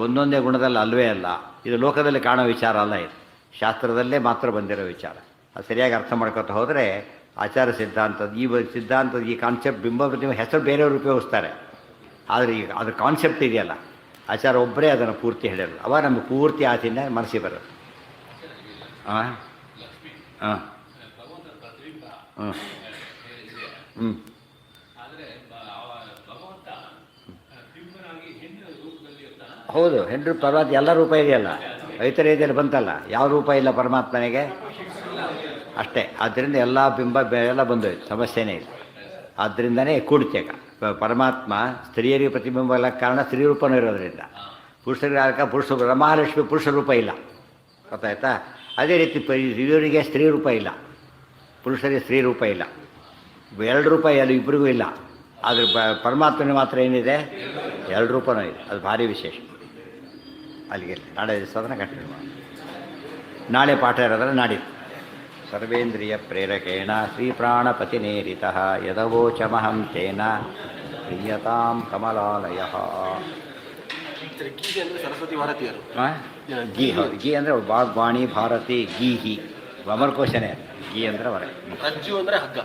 ಒಂದೊಂದೇ ಗುಣದಲ್ಲಿ ಅಲ್ವೇ ಅಲ್ಲ. ಇದು ಲೋಕದಲ್ಲಿ ಕಾಣೋ ವಿಚಾರ ಅಲ್ಲ, ಇದು ಶಾಸ್ತ್ರದಲ್ಲೇ ಮಾತ್ರ ಬಂದಿರೋ ವಿಚಾರ. ಅದು ಸರಿಯಾಗಿ ಅರ್ಥ ಮಾಡ್ಕೊತಾ ಹೋದರೆ ಆಚಾರ ಸಿದ್ಧಾಂತದ ಈ ಕಾನ್ಸೆಪ್ಟ್ ಬಿಂಬ ಪ್ರತಿಬಿಂಬ ಹೆಸರು ಬೇರೆಯವರು ಉಪಯೋಗಿಸ್ತಾರೆ. ಆದರೆ ಈಗ ಅದ್ರ ಕಾನ್ಸೆಪ್ಟ್ ಇದೆಯಲ್ಲ, ಆಚಾರ ಒಬ್ಬರೇ ಅದನ್ನು ಪೂರ್ತಿ ಹೇಳಿರೋದು. ಅವಾಗ ನಮಗೆ ಪೂರ್ತಿ ಆಚೆಯಿಂದ ಮನಸ್ಸಿಗೆ ಬರೋದು. ಹಾಂ ಹಾಂ ಹ್ಞೂ ಹ್ಞೂ ಹೌದು. ಹೆಣ್ಣು ಪರಮಾತ್ಮ ಎಲ್ಲ ರೂಪ ಇದೆಯಲ್ಲ, ಐತರೇದಿಯಲ್ಲಿ ಬಂತಲ್ಲ, ಯಾವ ರೂಪ ಇಲ್ಲ ಪರಮಾತ್ಮನಿಗೆ. ಅಷ್ಟೇ. ಆದ್ದರಿಂದ ಎಲ್ಲ ಬಿಂಬ ಎಲ್ಲ ಬಂದೋಯ್ತು, ಸಮಸ್ಯೆನೇ ಇಲ್ಲ. ಆದ್ದರಿಂದನೇ ಕೂಡ್ತೇಗ ಪರಮಾತ್ಮ ಸ್ತ್ರೀಯರಿಗೆ ಪ್ರತಿಬಿಂಬ ಎಲ್ಲ ಕಾರಣ ಸ್ತ್ರೀ ರೂಪನೂ ಇರೋದರಿಂದ. ಪುರುಷರಿಗೆ ಪುರುಷ ಮಹಾಲಕ್ಷ್ಮಿ ಪುರುಷ ರೂಪ ಇಲ್ಲ, ಗೊತ್ತಾಯ್ತಾ? ಅದೇ ರೀತಿ ಇವರಿಗೆ ಸ್ತ್ರೀ ರೂಪ ಇಲ್ಲ, ಪುರುಷರಿಗೆ ಸ್ತ್ರೀ ರೂಪ ಇಲ್ಲ, ಎರಡು ರೂಪ ಎಲ್ಲ ಇಬ್ಬರಿಗೂ ಇಲ್ಲ. ಆದರೆ ಪರಮಾತ್ಮನಿಗೆ ಮಾತ್ರ ಏನಿದೆ, ಎರಡು ರೂಪನೂ ಇದೆ. ಅದು ಭಾರಿ ವಿಶೇಷ. ಅಲ್ಲಿಗೆ ನಾಳೆ ದಿವಸ ಕಂಟಿನ್ಯೂ ಮಾಡಿ. ನಾಳೆ ಪಾಠ ಇರೋದ್ರೆ ನಾಡಿದ್ದು. ಸರ್ವೇಂದ್ರಿಯ ಪ್ರೇರಕೇಣ ಶ್ರೀಪ್ರಾಣಪತಿನೇರಿತ ಯದವೋಚಮಹಂ ತೇನ ಪ್ರೀಯತಾಂ ಕಮಲಾಲಯ. ಸರಸ್ವತಿ ಭಾರತೀಯರು ಗೀ ಗೀ ಅಂದರೆ ವಾಗ್ವಾಣಿ ಭಾರತಿ ಗೀಹಿ ಅಮರಕೋಶನೇ. ಗೀ ಅಂದರೆ ಹೊರ ರಜ್ಜು ಅಂದರೆ ಹಗ್ಗ.